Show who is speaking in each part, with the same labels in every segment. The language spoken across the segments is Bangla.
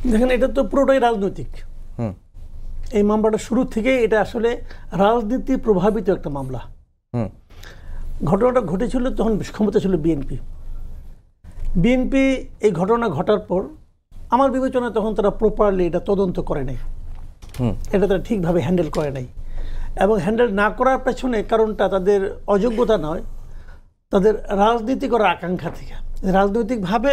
Speaker 1: দেখেন এটা তো পুরোটাই রাজনৈতিক। এই মামলাটা শুরু থেকে এটা আসলে রাজনীতি প্রভাবিত একটা মামলা। ঘটনাটা ঘটেছিল তখন ক্ষমতা ছিল বিএনপি। এই ঘটনা ঘটার পর আমার বিবেচনায় তখন তারা প্রপারলি এটা তদন্ত করে নাই, এটা তারা ঠিকভাবে হ্যান্ডেল করে নাই। এবং হ্যান্ডেল না করার পেছনে কারণটা তাদের অযোগ্যতা নয়, তাদের রাজনীতি করার আকাঙ্ক্ষা থেকে। রাজনৈতিকভাবে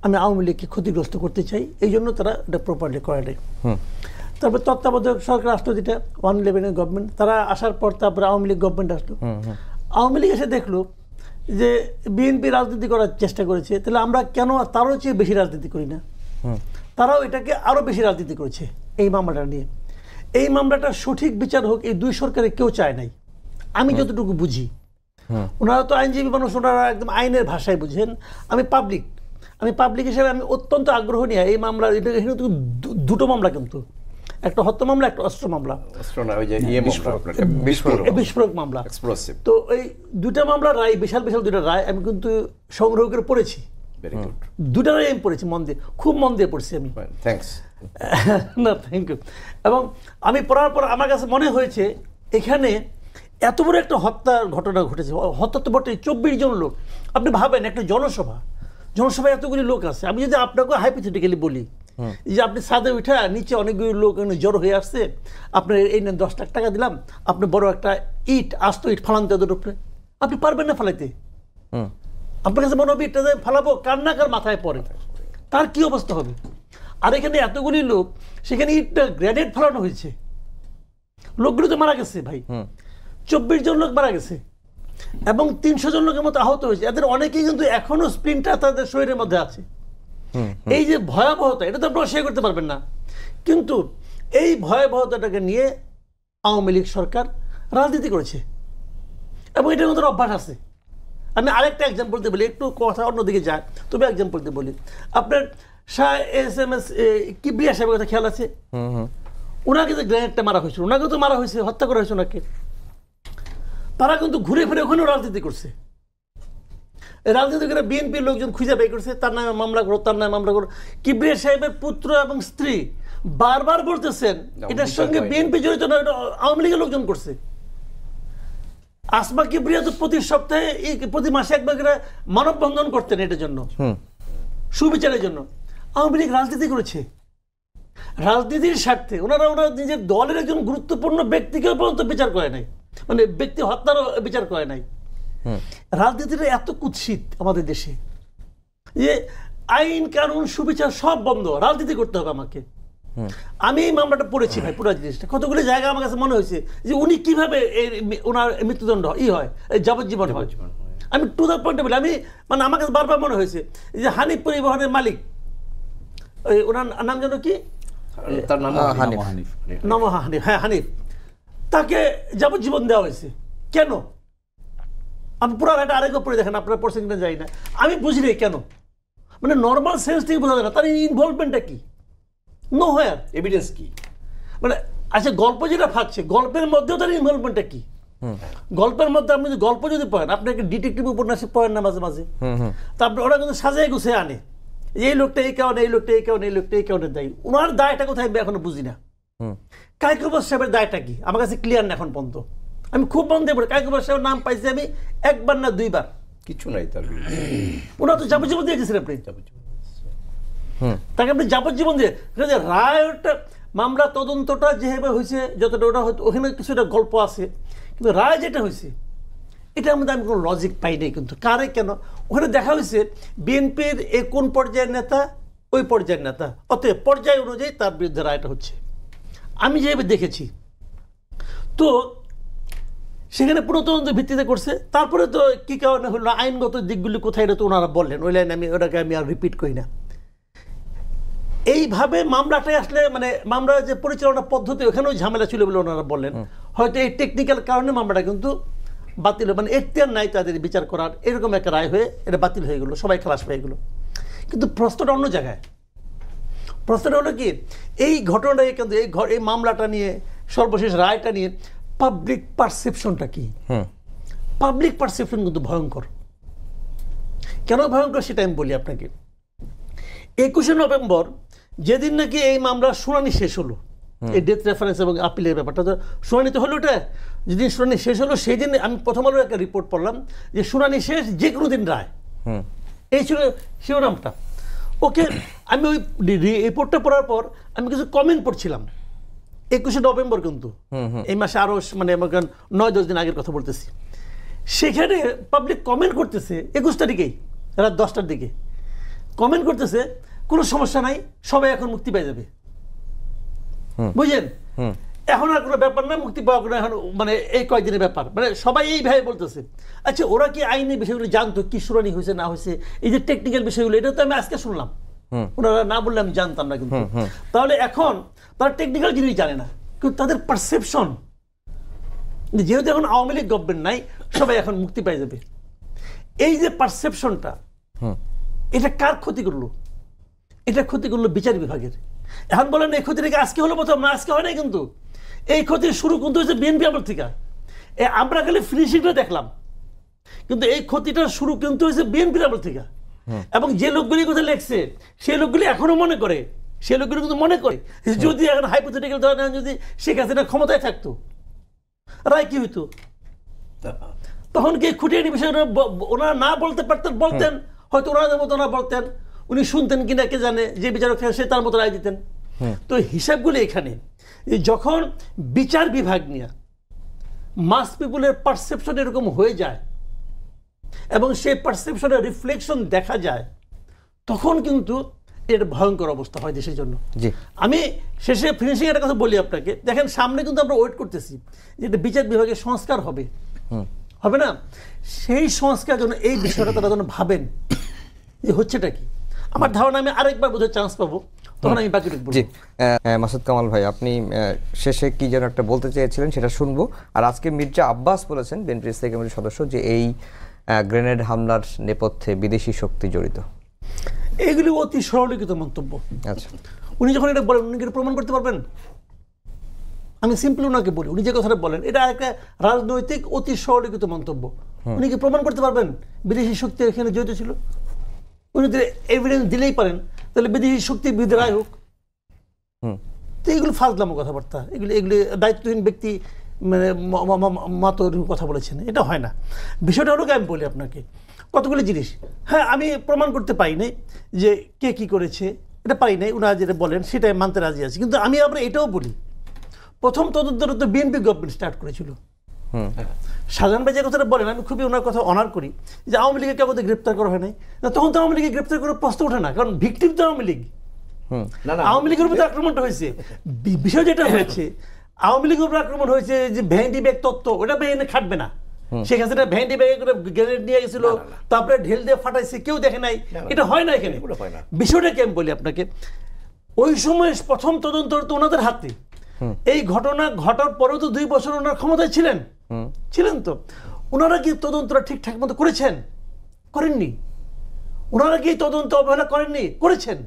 Speaker 1: আমি আওয়ামী লীগকে ক্ষতিগ্রস্ত করতে চাই, এই জন্য তারা এটা প্রপারলি করে নাই। তারপর তত্ত্বাবধায়ক সরকার আসলো, যেটা 111 গভর্নমেন্ট, তারা আসার পর তারপরে আওয়ামী লীগ গভর্নমেন্ট আসলো। আওয়ামী লীগ এসে দেখলো যে বিএনপি রাজনীতি করার চেষ্টা করেছে, তাহলে আমরা কেন তারও চেয়ে বেশি রাজনীতি করি না? তারাও এটাকে আরও বেশি রাজনীতি করেছে এই মামলাটা নিয়ে। এই মামলাটা সঠিক বিচার হোক এই দুই সরকারে কেউ চায় নাই, আমি যতটুকু বুঝি। ওনারা তো আইনজীবী মানুষ, ওনারা একদম আইনের ভাষায় বুঝেন। আমি পাবলিক হিসেবে আমি অত্যন্ত আগ্রহ নিয়ে এই মামলা, এখানে তো দুটো মামলা, কিন্তু একটা হত্যা মামলা, একটা অস্ত্র মামলা, বিস্ফোরক মামলা। তো এই দুটা মামলার রায়, বিশাল দুটা রায় আমি কিন্তু সংগ্রহ করে পড়েছি। দুটা রায় আমি পড়েছি মন দিয়ে, খুব মন দিয়ে পড়ছি আমি। না, থ্যাংক ইউ। এবং আমি পড়ার পর আমার কাছে মনে হয়েছে এখানে এত বড় একটা হত্যার ঘটনা ঘটেছে। হত্যা তো বটে, 24 জন লোক। আপনি ভাবেন একটা জনসভায় এতগুলি লোক আছে। আমি যদি আপনাকে হাইপোথেটিক্যালি বলি যে আপনি ছাদে উঠা নিচে অনেকগুলি লোক জড়ো হয়ে আসছে, আপনার এই নেন 10 লাখ টাকা দিলাম, আপনি বড় একটা আস্ত ইট ফালান তাদের উপরে, আপনি পারবেন না ফালাইতে? আপনার কাছে মনে হবে এটা ফালাবো, কার না কার মাথায় পড়ে, তার কি অবস্থা হবে? আর এখানে এতগুলি লোক, সেখানে ইটটা গ্রেনেড ফালানো হয়েছে, লোকগুলো তো মারা গেছে ভাই। 24 জন লোক মারা গেছে এবং 300 জন লোকের মতো আহত হয়েছে। এদের অনেকেই কিন্তু এখনো স্প্লিন্টার তাদের শরীরের মধ্যে আছে। এই যে ভয়াবহতা, এটা তো আপনারা শেয়ার করতে পারবেন না, কিন্তু এই ভয়াবহতাটাকে নিয়ে আওয়ামী লীগ সরকার রাজনীতি করেছে এবং এটার মধ্যে অভ্যাস আছে। আমি আরেকটা এক্সাম্পল দিয়ে বলি, একটু কথা অন্যদিকে যায়, তবে এক্সাম্পল দিয়ে বলি। আপনার শাহ এস কিবরিয়া সাহেবের কথা খেয়াল আছে? ওনাকে যে গ্রেনেডটা মারা হয়েছিল, ওনাকে তো মারা হয়েছে, হত্যা করা হয়েছে ওনাকে। তারা কিন্তু ঘুরে ফিরে ওখানেও রাজনীতি করছে। রাজনীতি করে বিএনপির লোকজন খুঁজে বের করছে, তার নামে মামলা করো, তার নামে মামলা করো। কিবরিয়া সাহেবের পুত্র এবং স্ত্রী বারবার বলতেছেন এটার সঙ্গে বিএনপি জড়িত না, এটা আওয়ামী লীগের লোকজন করছে। আসমা কিবরিয়া তো প্রতি মাসে একবার করে মানববন্ধন করতেন এটার জন্য, সুবিচারের জন্য। আওয়ামী লীগ রাজনীতি করেছে রাজনীতির স্বার্থে। ওনারা নিজের দলের একজন গুরুত্বপূর্ণ ব্যক্তিকেও পর্যন্ত বিচার করে নাই, মানে ব্যক্তি হত্যারও বিচার করে নাই। রাজনীতিটা এত কুৎসিত আমাদের দেশে যে আইন কানুন সুবিচার সব বন্ধ, রাজনীতি করতে হবে আমাকে। আমি এই মামলাটা পড়েছি ভাই, পুরো জিনিসটা কতগুলো জায়গায় আমার কাছে মনে হয়েছে যে উনি কিভাবে ওনার মৃত্যুদণ্ড হয়, যাবজ্জীবন হয়। আমি টু দ্য পয়েন্ট বলি, আমি মানে আমার কাছে বারবার মনে হয়েছে যে হানিফ পরিবহনের মালিক, ওনার নাম যেন কি,
Speaker 2: তার নাম
Speaker 1: হানিফ, হ্যাঁ হানিফ, তাকে যাবজ্জীবন দেওয়া হয়েছে কেন? আমি পুরো একটা আরেকবার পড়ে দেখেন, আপনারা পড়ছেন কিনা যাই না, আমি বুঝি না কেন। মানে নর্মাল সেন্স থেকে বোঝা যায় না তার ইনভলভমেন্টটা কি, নো হোয়ার
Speaker 2: এভিডেন্স কি।
Speaker 1: মানে আচ্ছা, গল্প যেটা ফাঁকছে, গল্পের মধ্যেও তার ইনভলভমেন্টটা কি? গল্পের মধ্যে আপনি যদি গল্প যদি পড়েন, আপনাকে ডিটেকটিভ উপন্যাসে পড়েন না মাঝে মাঝে, তারপরে ওরা কিন্তু সাজায় গুছিয়ে আনে, এই লোকটা এই কারণে, এই লোকটা এই কারণে, এই লোকটা এই কারণে দায়ী। ওনার দায়টা কোথায় আমি এখনো বুঝি না। কায়কোবাস সাহেবের দায়টা কি আমার কাছে ক্লিয়ার না এখন পর্যন্ত। আমি খুব মন দিয়ে পড়ি, কায়কোবাস সাহেবের নাম পাইছি আমি একবার না দুইবার,
Speaker 2: কিছু নাই তার।
Speaker 1: ওনার তো যাবজ্জীবন দিয়ে গেছেন আপনি, তাকে আপনি যাবজ্জীবন দিয়ে। রায়টা মামলা তদন্তটা যেভাবে হয়েছে, যতটা ওটা হয়তো ওখানে কিছুটা গল্প আছে, কিন্তু রায় যেটা হয়েছে এটার মধ্যে আমি কোনো লজিক পাই নাই। কিন্তু কারে কেন ওখানে দেখা হয়েছে বিএনপির কোন পর্যায়ের নেতা, ওই পর্যায়ের নেতা, অতএব পর্যায় অনুযায়ী তার বিরুদ্ধে রায়টা হচ্ছে, আমি যেভাবে দেখেছি। তো সেখানে পুনঃতদন্ত ভিত্তিতে করছে। তারপরে তো কী কারণে হলো, আইনগত দিকগুলি কোথায়, এটা তো ওনারা বললেন, ওই লাইন ওটাকে আমি আর রিপিট করি না। এইভাবে মামলাটাই আসলে মানে মামলার যে পরিচালনা পদ্ধতি, ওখানেও ঝামেলা ছিল বলে ওনারা বললেন। হয়তো এই টেকনিক্যাল কারণে মামলাটা কিন্তু বাতিল, মানে এখতিয়ার নাই তাদের বিচার করার, এরকম একটা রায় হয়ে এটা বাতিল হয়ে গেলো, সবাই খালাস পেয়ে গেলো। কিন্তু প্রশ্নটা অন্য জায়গায়। প্রশ্নটা হলো কি, এই ঘটনাটাই কিন্তু এই মামলাটা নিয়ে, সর্বশেষ রায়টা নিয়ে পাবলিক পারসেপশনটা কি? পাবলিক পারসেপশন কিন্তু ভয়ঙ্কর। কেন ভয়ঙ্কর সেটা আমি বলি আপনাকে। 21শে নভেম্বর যেদিন নাকি এই মামলার শুনানি শেষ হলো, এই ডেথ রেফারেন্স এবং আপিলের ব্যাপারটা তো শুনানি তো হলো, ওটা যেদিন শুনানি শেষ হলো সেই দিন আমি প্রথম আলোর একটা রিপোর্ট পড়লাম যে শুনানি শেষ, যে কোনো দিন রায়, এই ছিল শিরোনামটা। ওকে, আমি ওই রিপোর্টটা পড়ার পর আমি কিছু কমেন্ট পড়ছিলাম 21শে নভেম্বর, কিন্তু এই মাসে আরও মানে 9-10 দিন আগের কথা বলতেছি। সেখানে পাবলিক কমেন্ট করতেছে 21 তারিখেই রাত 10টার দিকে কমেন্ট করতেছে কোনো সমস্যা নাই, সবাই এখন মুক্তি পেয়ে যাবে। বুঝলেন, এখন আর কোনো ব্যাপার না, মুক্তি পাওয়া কোনো এখন মানে এই কয়েকদিনের ব্যাপার, মানে সবাই এইভাবে বলতেছে। আচ্ছা, ওরা কি আইনি বিষয়গুলো জানতো, কি শুনানি হয়েছে না হয়েছে, এই যে টেকনিক্যাল বিষয়গুলো, এটা তো আমি আজকে শুনলাম, ওনারা না বললে আমি জানতাম না। কিন্তু তাহলে এখন তারা টেকনিক্যাল জিনিস জানে না, কিন্তু তাদের পারসেপশন যেহেতু এখন আওয়ামী লীগ গভর্নমেন্ট নাই, সবাই এখন মুক্তি পেয়ে যাবে, এই যে পারসেপশনটা, এটা কার ক্ষতি করলো? এটা ক্ষতি করলো বিচার বিভাগের। এখন বলেন এই ক্ষতিটাকে আজকে হলো প্রথম না, আজকে হয় নাই, কিন্তু এই ক্ষতির শুরু কিন্তু হয়েছে বিএনপি আমল থেকে। আমরা খালি ফিনিশিংটা দেখলাম, কিন্তু এই ক্ষতিটার শুরু কিন্তু হয়েছে বিএনপি আমল থেকে। এবং যে লোকগুলি কথা লেখছে সেই লোকগুলি এখনো মনে করে, সেই লোকগুলি কিন্তু মনে করে যদি এখন হাইপোথেটিক্যাল ধরেন যদি শেখ হাসিনা ক্ষমতায় থাকতো, রায় কি হইতো? তখন কি খুঁটিয়ে বিষয়টা ওনারা না বলতে পারতেন, বলতেন হয়তো ওনাদের মতো ওনারা বলতেন, উনি শুনতেন কিনা কে জানে, যে বিচারক সে তার মতো রায় দিতেন। তো হিসাবগুলি এখানে, যখন বিচার বিভাগ নিয়ে মাস পিপুলের পারসেপশন এরকম হয়ে যায় এবং সেই পারসেপশনের রিফ্লেকশন দেখা যায়, তখন কিন্তু এর ভয়ঙ্কর অবস্থা হয় দেশের জন্য। আমি শেষে ফিনিশিং একটা কথা বলি আপনাকে, দেখেন সামনে কিন্তু আমরা ওয়েট করতেছি যে বিচার বিভাগের সংস্কার হবে, হবে না? সেই সংস্কার জন্য এই বিষয়টা তারা যেন ভাবেন যে হচ্ছেটা কি। আমার ধারণা আমি আরেকবার বোধহয় চান্স পাবো, তখন আমি বাকি বলবো।
Speaker 3: মাসুদ কামাল ভাই, আপনি শেষে কি যেন একটা বলতে চেয়েছিলেন, সেটা শুনবো। আর আজকে মির্জা আব্বাস বলেছেন, বিএনপির স্থায়ী কমিটির সদস্য, যে এই গ্রেনেড হামলার নেপথ্যে বিদেশি শক্তি জড়িত।
Speaker 1: এইগুলি অতি সরলীকৃত মন্তব্য।
Speaker 3: আচ্ছা,
Speaker 1: উনি যখন এটা বলেন, উনি কি প্রমাণ করতে পারবেন? আমি সিম্পল ওনাকে বলি, উনি যে কথাটা বলেন এটা একটা রাজনৈতিক অতি সরলীকৃত মন্তব্য। উনি কি প্রমাণ করতে পারবেন বিদেশি শক্তি এখানে জড়িত ছিল? উনি যদি এভিডেন্স দিলেই পারেন, তাহলে বিদেশি শক্তির বিরুদ্ধে রায় হোক। তো এইগুলো ফাজলামো কথাবার্তা, এগুলি দায়িত্বহীন ব্যক্তি মানে মাতর কথা বলেছেন, এটা হয় না। বিষয়টা হলো, আমি বলি আপনাকে কতগুলি জিনিস। হ্যাঁ, আমি প্রমাণ করতে পারি নাই যে কে কি করেছে, এটা পারি নাই, ওনারা যেটা বলেন সেটাই মানতে রাজি আছি। কিন্তু আমি আবার এটাও বলি, প্রথম তদন্তটা তো বিএনপি গভর্নমেন্ট স্টার্ট করেছিল। শাহজাহান ভাই যে কথাটা বলেন, আমি খুবই ওনার কথা অনার করি, যে আওয়ামী লীগের কাউকে গ্রেপ্তার করা হয় নাই, তখন তো আওয়ামী লীগের গ্রেপ্তার করার প্রশ্ন ওঠে না, কারণ ভিকটিম তো আওয়ামী লীগ। আওয়ামী লীগের উপর আক্রমণটা হয়েছে, বিষয় যেটা হয়েছে আওয়ামী লীগের উপর আক্রমণ হয়েছে যে ভ্যান্ডি ব্যাগ তত্ত্ব, ওটা এনে খাটবে না। শেখ হাসিনা ভ্যান্ডি ব্যাগে করে গ্রেনেড নিয়ে গেছিল, তারপরে ঢেল দিয়ে ফাটাইছে, কেউ দেখে নাই, এটা হয় না এখানে। বিষয়টা কি আমি বলি আপনাকে, ওই সময় প্রথম তদন্ত তো ওনাদের হাতে। এই ঘটনা ঘটার পরেও তো 2 বছর ওনার ক্ষমতায় ছিলেন, তো ওনারা কি তদন্তটা ঠিকঠাক মতো করেছেন? করেননি। ওনারা কি তদন্ত অবহেলা করেননি? করেছেন।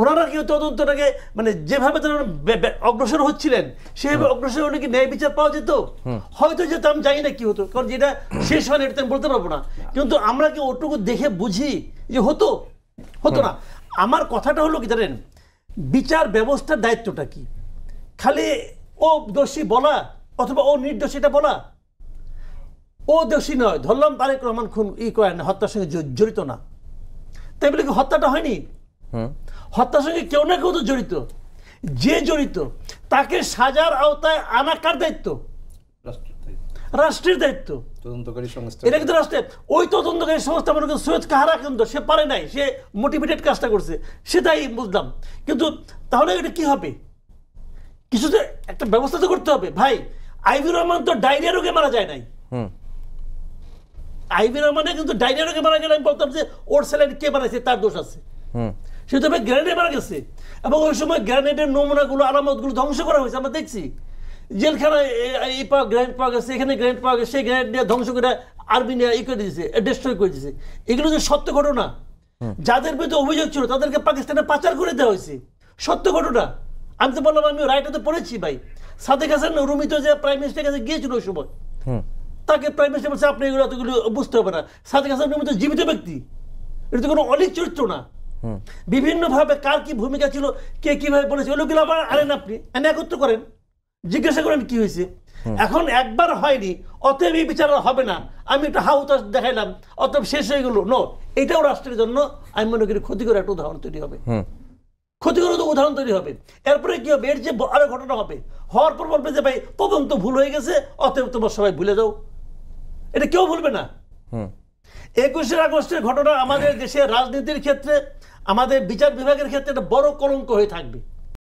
Speaker 1: ওনারা কি তদন্তটাকে মানে যেভাবে তারা অগ্রসর হচ্ছিলেন সেভাবে অগ্রসর হলে কি ন্যায় বিচার পাওয়া যেত? হয়তো যেত, আমি জানি না কি হতো, কারণ যেটা শেষ হয় এটা আমি বলতে পারবো না। কিন্তু আমরা কি ওটুকু দেখে বুঝি যে হতো না? আমার কথাটা হলো কি জানেন, বিচার ব্যবস্থার দায়িত্বটা কি? খালি ও দোষী বলা অথবা ও নির্দোষ এটা বলা? ও দোষী নয়, ধরলাম তারেক রহমান খুন করেন, হত্যার সঙ্গে জড়িত না, তাই বলে কি হত্যাটা হয়নি? হত্যার সঙ্গে কেউ না কেউ তো জড়িত। যে জড়িত তাকে সাজার আওতায় আনা কার দায়িত্ব? রাষ্ট্রের দায়িত্ব।
Speaker 2: তদন্তকারী সংস্থা,
Speaker 1: এটা কিন্তু রাষ্ট্রের। ওই তদন্তকারী সংস্থা মনে করেন সৈয়দ কাহারা, কিন্তু সে পারে নাই, সে মোটিভেটেড কাজটা করছে, সেটাই বুঝলাম। কিন্তু তাহলে এটা কি হবে? কিছু তো একটা ব্যবস্থা তো করতে হবে। ভাই, আইভি রহমান তো ডায়রিয়া রোগে মারা যায় নাই। আইভি রহমানে কিন্তু ডায়রিয়া রোগে মারা গেলে আমি বলতাম যে ওর স্যালাইন কে বানাইছে তার দোষ আছে। সে তবে গ্রেনেডে মারা গেছে, এবং ওই সময় গ্রেনেডের নমুনাগুলো আলামতগুলো ধ্বংস করা হয়েছে। আমরা দেখছি জেলখানায় গ্রেনেড পাওয়া গেছে, এখানে গ্রেনেড পাওয়া গেছে, সেই গ্রেনেড নিয়ে ধ্বংস করে আর্মি নিয়ে করে দিয়েছে, ডিস্ট্রয় করে দিয়েছে। এগুলো যে সত্য ঘটনা, যাদের বিরুদ্ধে অভিযোগ ছিল তাদেরকে পাকিস্তানে পাচার করে দেওয়া হয়েছে, সত্য ঘটনা। আমি তো বললাম, আমি রাইটে তো পড়েছি ভাই। সাদেক হাসান রুমি তো যে প্রাইম মিনিস্টারের কাছে গিয়েছিল ওই সময়, তাকে প্রাইম মিনিস্টার বলছে আপনি এগুলো বুঝতে হবে না। সাদেক হাসান রুমি তো জীবিত ব্যক্তি, এটা তো কোনো অলিক চরিত্র না। বিভিন্নভাবে কার কি ভূমিকা ছিল, কে কিভাবে বলেছে, ওগুলো আবার আনেন আপনি, এনে একত্র করেন, জিজ্ঞাসা করেন কি হয়েছে। এখন একবার হয়নি অতএব এই বিচার আর হবে না, আমি একটা হাউতাস দেখাইলাম অতএব শেষ হয়ে গেল, নো, এটাও রাষ্ট্রের জন্য আমি মনে করি ক্ষতিকর একটা উদাহরণ তৈরি হবে, ক্ষতিকর উদাহরণ তৈরি হবে। এরপরে কি হবে, এর যে আরো ঘটনা হবে, হওয়ার পর বলবে যে ভাই তদন্ত ভুল হয়ে গেছে অতএব তোমার সবাই ভুলে যাও, এটা কেউ ভুলবে না। 21 আগস্টের ঘটনা আমাদের দেশের রাজনীতির ক্ষেত্রে, আমাদের বিচার বিভাগের ক্ষেত্রে একটা বড় কলঙ্ক হয়ে থাকবে।